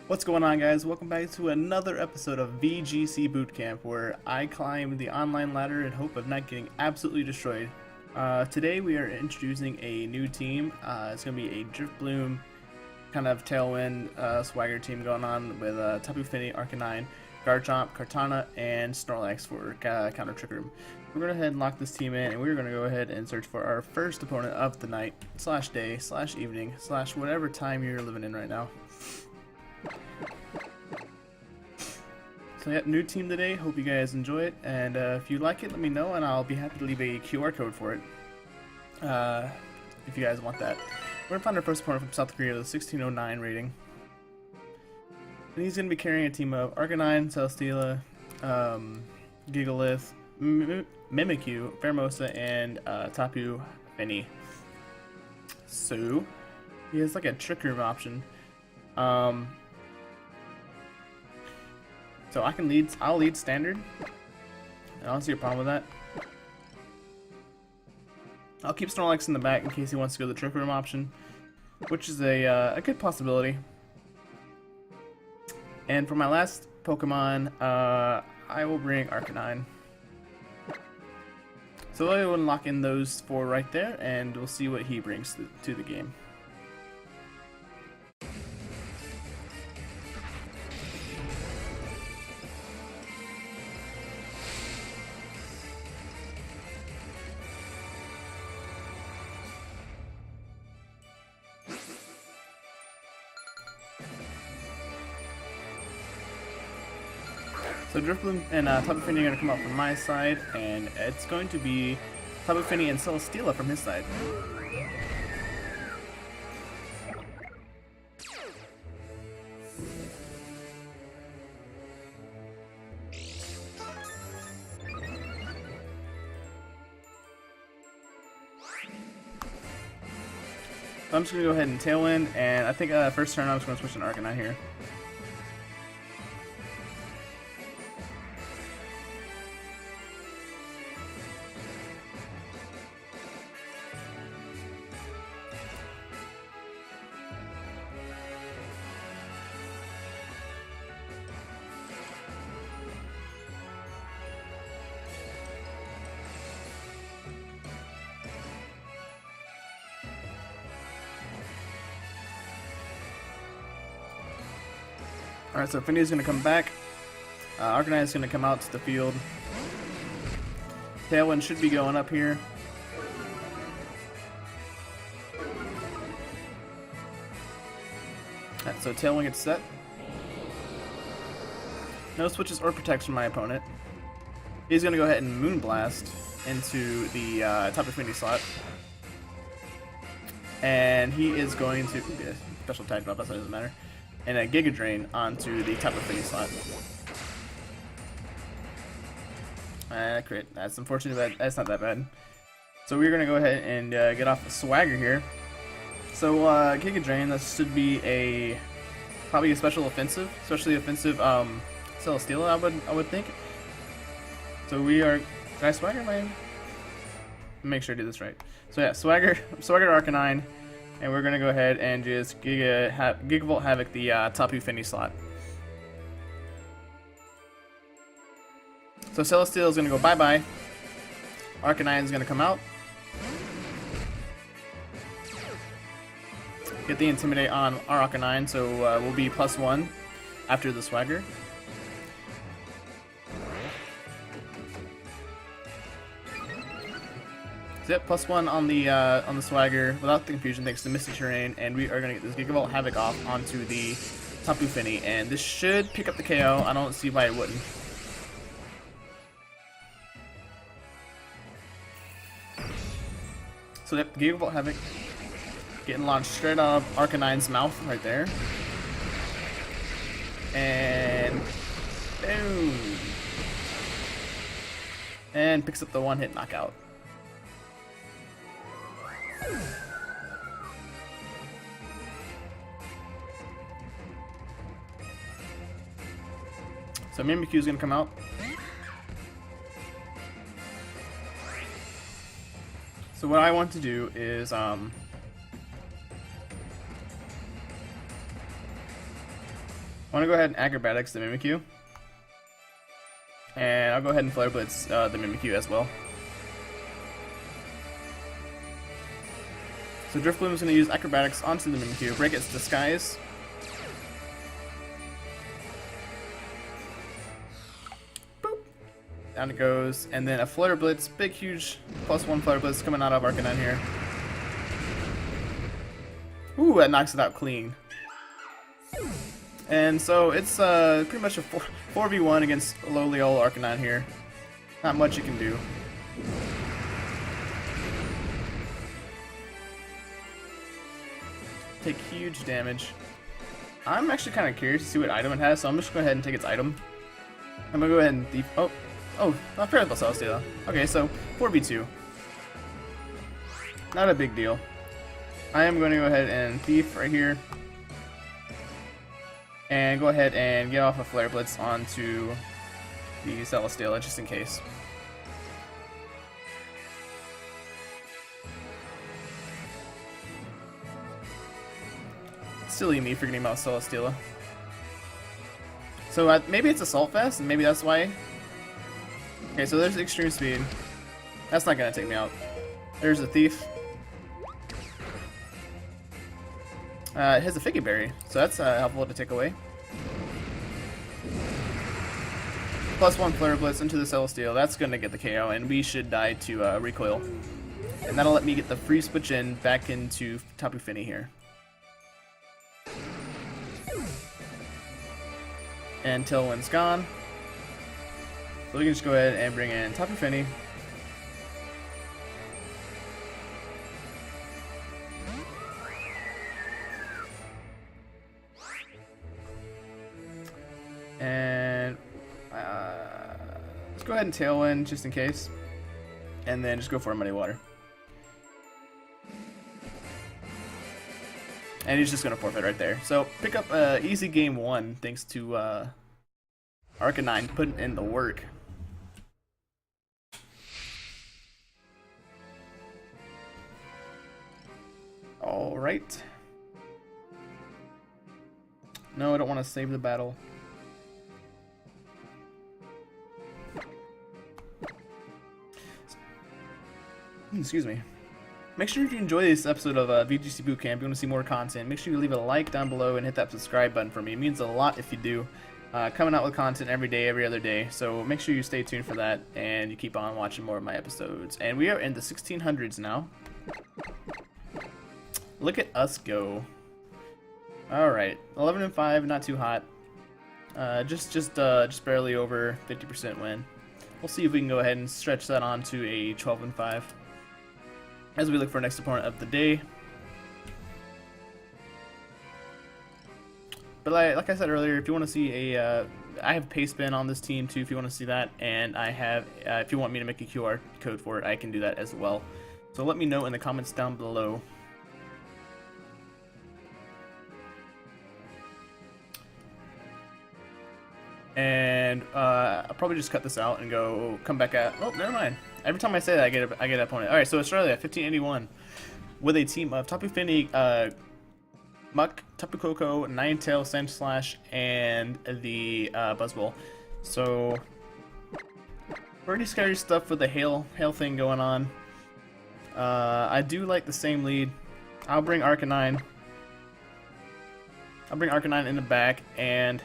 What's going on, guys? Welcome back to another episode of VGC Boot Camp, where I climb the online ladder in hope of not getting absolutely destroyed. Today we are introducing a new team. It's going to be a Drift Bloom kind of Tailwind Swagger team going on with Tapu Fini, Arcanine, Garchomp, Kartana, and Snorlax for counter Trick Room. We're going to go ahead and lock this team in, and we're going to go ahead and search for our first opponent of the night, slash day, slash evening, slash whatever time you're living in right now. So yeah, new team today. Hope you guys enjoy it, and if you like it, let me know, and I'll be happy to leave a QR code for it if you guys want that. We're gonna find our first opponent from South Korea with a 1609 rating, and he's gonna be carrying a team of Arcanine, Celesteela, Gigalith, Mimikyu, Pheromosa, and Tapu Fini. So he has like a Trick Room option. So I'll lead standard. I don't see a problem with that. I'll keep Snorlax in the back in case he wants to go the Trick Room option, which is a good possibility. And for my last Pokemon, I will bring Arcanine. So I will lock in those four right there, and we'll see what he brings to the game. So Drift Bloom and Tapu Fini are going to come out from my side, and it's going to be Tapu Fini and Celesteela from his side. So I'm just going to go ahead and Tailwind, and I think first turn I'm just going to switch an Arcanine here. Alright, so Fini is going to come back. Arcanine is going to come out to the field. Tailwind should be going up here. Alright, so Tailwind gets set. No switches or protects from my opponent. He's going to go ahead and Moonblast into the Tapu Fini slot. And he is going to... Ooh, special attack drop, that doesn't matter. And a Giga Drain onto the Tapu Fini slot. Crit. That's unfortunate, but that's not that bad. So we're gonna go ahead and get off the Swagger here. So Giga Drain, that should be probably a special offensive, especially offensive Celesteela, I would think. So we are. Did I Swagger my? Make sure I do this right. So yeah, Swagger Arcanine. And we're gonna go ahead and just Gigavolt Havoc the Tapu Fini slot. So Celesteela is gonna go bye-bye. Arcanine is gonna come out. Get the Intimidate on our Arcanine, so we'll be +1 after the Swagger. Yep, +1 on the Swagger without the confusion thanks to Misty Terrain, and we are gonna get this Gigavolt Havoc off onto the Tapu Fini, and this should pick up the KO. I don't see why it wouldn't. So yep, Gigavolt Havoc getting launched straight out of Arcanine's mouth right there, and boom, and picks up the one-hit knockout. So Mimikyu is going to come out. So what I want to do is I'm want to go ahead and Acrobatics the Mimikyu. And I'll go ahead and Flare Blitz the Mimikyu as well. So Drifloon is going to use Acrobatics onto the Mimikyu, break its disguise. Boop. Down it goes, and then a Flare Blitz, big huge +1 Flare Blitz coming out of Arcanine here. Ooh, that knocks it out clean. And so it's pretty much a 4v1 against lowly old Arcanine here. Not much you can do. Take huge damage. I'm actually kind of curious to see what item it has, so I'm just going to go ahead and take its item. I'm going to go ahead and thief. Oh, not fair with Celesteela. Okay, so 4v2. Not a big deal. I am going to go ahead and thief right here. And go ahead and get off a Flare Blitz onto the Celesteela just in case. Silly me forgetting about Celesteela. So maybe it's Assault Vest, and maybe that's why. Okay, so there's Extreme Speed. That's not gonna take me out. There's a Thief. It has a Figgy Berry, so that's helpful to take away. +1 Flare Blitz into the Celesteela. That's gonna get the KO, and we should die to Recoil. And that'll let me get the free switch in back into Tapu Fini here. And Tailwind's gone. So we can just go ahead and bring in Tapu Fini. And let's go ahead and Tailwind just in case. And then just go for a Muddy Water. And he's just going to forfeit right there. So pick up easy game 1 thanks to Arcanine putting in the work. Alright. No, I don't want to save the battle. Excuse me. Make sure you enjoy this episode of VGC Boot Camp. If you want to see more content, make sure you leave a like down below and hit that subscribe button for me. It means a lot if you do. Coming out with content every day, every other day. So make sure you stay tuned for that and you keep on watching more of my episodes. And we are in the 1600s now. Look at us go. Alright, 11-5, not too hot. Just barely over 50% win. We'll see if we can go ahead and stretch that on to a 12-5. As we look for our next opponent of the day. But like I said earlier, if you want to see a, I have Paste Bin on this team too if you want to see that, and I have, if you want me to make a QR code for it, I can do that as well. So let me know in the comments down below. And I'll probably just cut this out and come back at. Oh, never mind. Every time I say that, I get an opponent. All right, so Australia 1581 with a team of Tapu Fini, Muck, Tapu Koko, Ninetale, Sandslash, and the Buzzwole. So pretty scary stuff with the hail thing going on. I do like the same lead. I'll bring Arcanine. I'll bring Arcanine in the back, and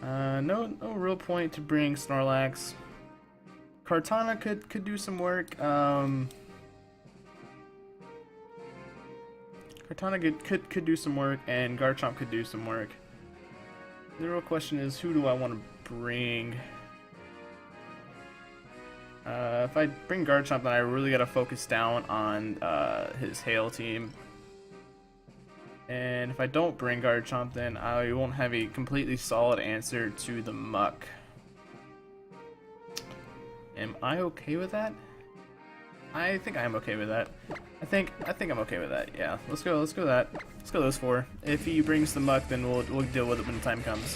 no real point to bring Snorlax. Kartana could do some work. Kartana could do some work, and Garchomp could do some work. The real question is, who do I want to bring? If I bring Garchomp, then I really gotta focus down on his Hail team. And if I don't bring Garchomp, then I won't have a completely solid answer to the Muck. Am I okay with that? I think I'm okay with that. I think I'm okay with that. Yeah, let's go that. Let's go those four. If he brings the Muck, then we'll deal with it when the time comes.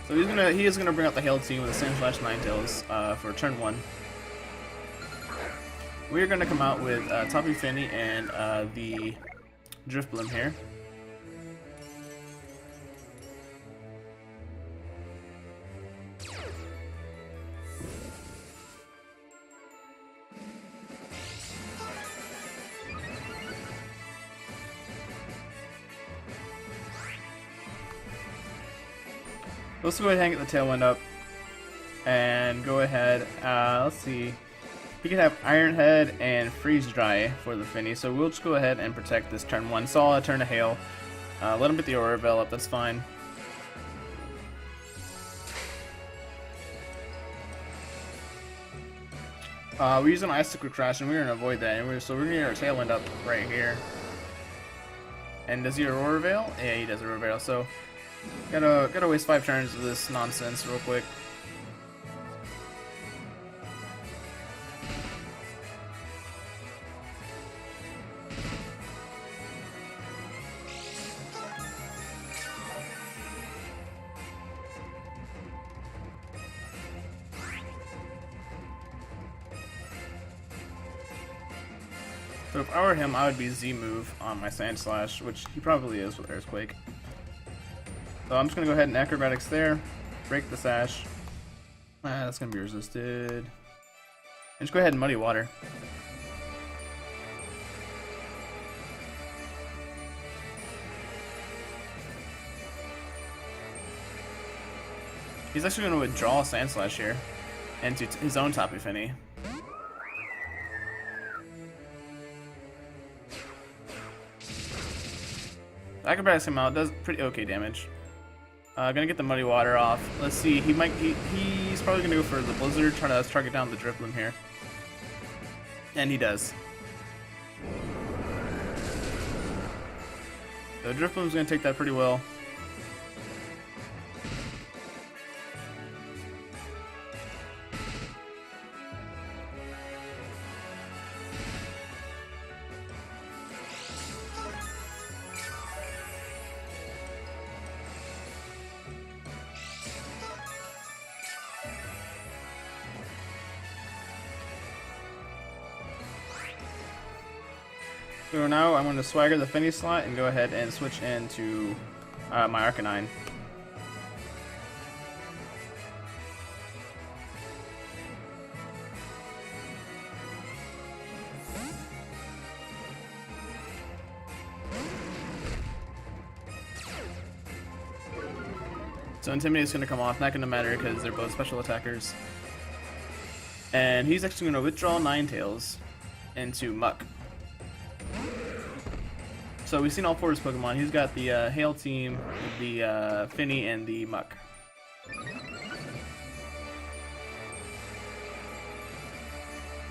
So he is gonna bring out the Hail team with a Sandslash Ninetales for turn 1. We are gonna come out with Tapu Fini and the Drifblim here. Let's go ahead and get the Tailwind up and go ahead. Let's see. He can have Iron Head and Freeze Dry for the Finny, so we'll just go ahead and protect this turn 1. Solid turn to Hail. Let him get the Aurora Veil up, that's fine. We're using Icicle Crash and we're going to avoid that, and so we're going to get our Tailwind up right here. And does he Aurora Veil? Yeah, he does Aurora Veil, so gotta waste 5 turns of this nonsense real quick. So if I were him, I would be Z-move on my Sandslash, which he probably is with Earthquake. So I'm just going to go ahead and Acrobatics there, break the Sash. That's going to be resisted. And just go ahead and Muddy Water. He's actually going to withdraw Sandslash here into his own Tapu Fini. Acrobatics him out, does pretty okay damage. Gonna get the Muddy Water off. Let's see, he's probably gonna go for the Blizzard, try to target down the Drifblim here. And he does. So Drifblim's gonna take that pretty well. So now I'm going to swagger the Finny slot and go ahead and switch into my Arcanine. So Intimidate's going to come off, not going to matter because they're both special attackers. And he's actually going to withdraw Ninetales into Muck. So we've seen all 4 of his Pokemon. He's got the Hail team, the Finny, and the Muck.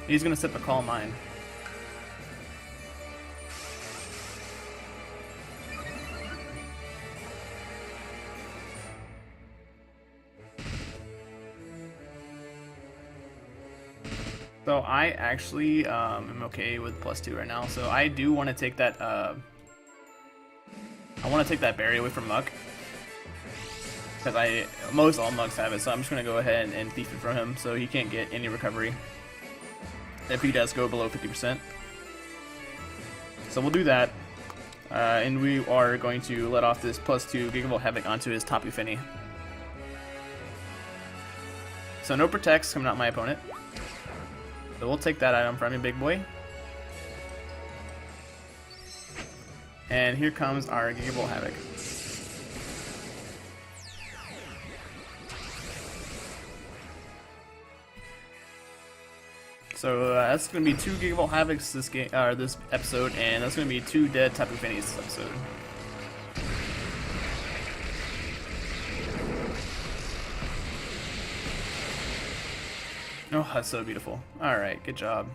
He's going to set the Calm Mind. So I actually am okay with +2 right now. So I do want to take that. I want to take that berry away from Muck because most all Mucks have it. So I'm just gonna go ahead and thief it from him, so he can't get any recovery if he does go below 50%. So we'll do that, and we are going to let off this +2 Gigavolt Havoc onto his Tapu Fini. So no protects coming out my opponent. So we'll take that item from you, big boy. And here comes our Gigavolt Havoc. So that's going to be 2 Gigavolt Havocs this game, this episode, and that's going to be 2 dead Tapu Finis this episode. Oh, that's so beautiful. Alright, good job.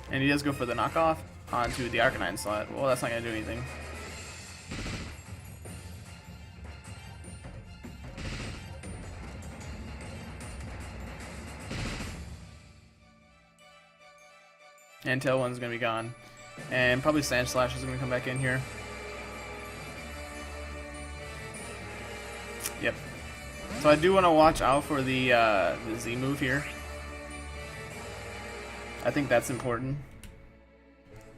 And he does go for the knockoff onto the Arcanine slot. Well, that's not going to do anything. And Tailwind's going to be gone. And probably Sandslash is going to come back in here. Yep. So I do want to watch out for the Z move here. I think that's important.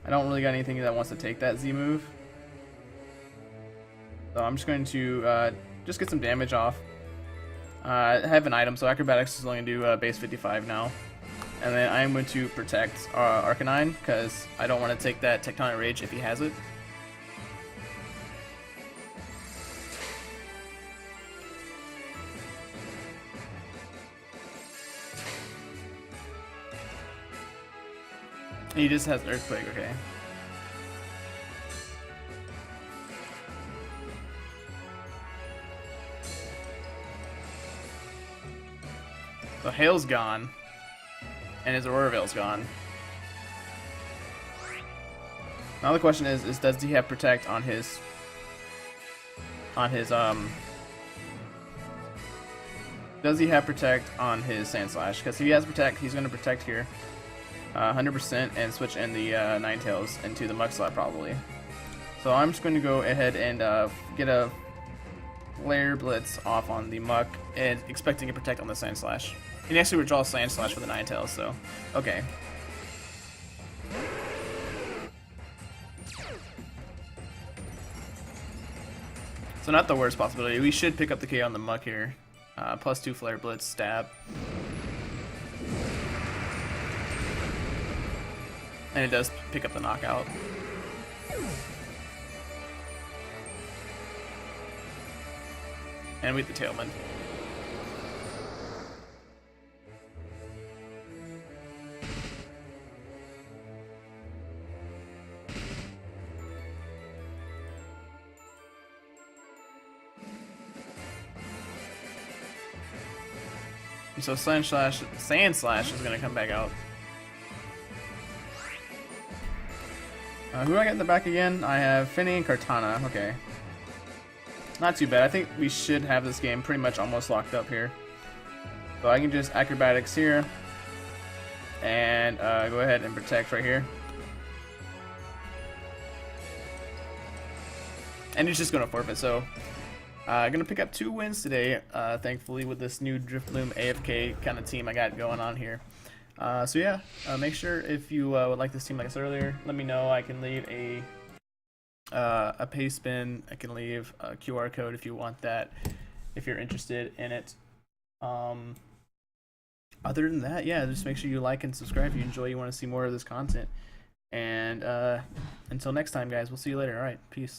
I don't really got anything that wants to take that Z move. So I'm just going to just get some damage off. I have an item, so Acrobatics is only going to do base 55 now. And then I'm going to protect Arcanine, because I don't want to take that Tectonic Rage if he has it. He just has Earthquake, okay. So Hail's gone, and his Aurora Veil's gone. Now the question is does he have Protect on his does he have Protect on his Sand Slash? Because if he has Protect, he's going to Protect here 100% and switch in the Ninetales into the Mug slot probably. So I'm just going to go ahead and get a Flare Blitz off on the Muck and expecting a Protect on the Sand Slash. He can actually withdraw Sand Slash for the Ninetales, so okay. So not the worst possibility. We should pick up the KO on the Muck here. +2 Flare Blitz, stab. And it does pick up the knockout. And we get the Tailwind. So Sand Slash is going to come back out. Who do I get in the back again? I have Finny and Kartana. Okay. Not too bad. I think we should have this game pretty much almost locked up here. So I can just Acrobatics here. And go ahead and Protect right here. And he's just going to forfeit. So I'm going to pick up 2 wins today, thankfully, with this new Drifloon AFK kind of team I got going on here. So yeah, make sure if you would like this team, like I said earlier, let me know. I can leave a pay spin. I can leave a QR code if you want that, if you're interested in it. Other than that, yeah, just make sure you like and subscribe if you enjoy, you want to see more of this content. And until next time, guys, we'll see you later. All right, peace.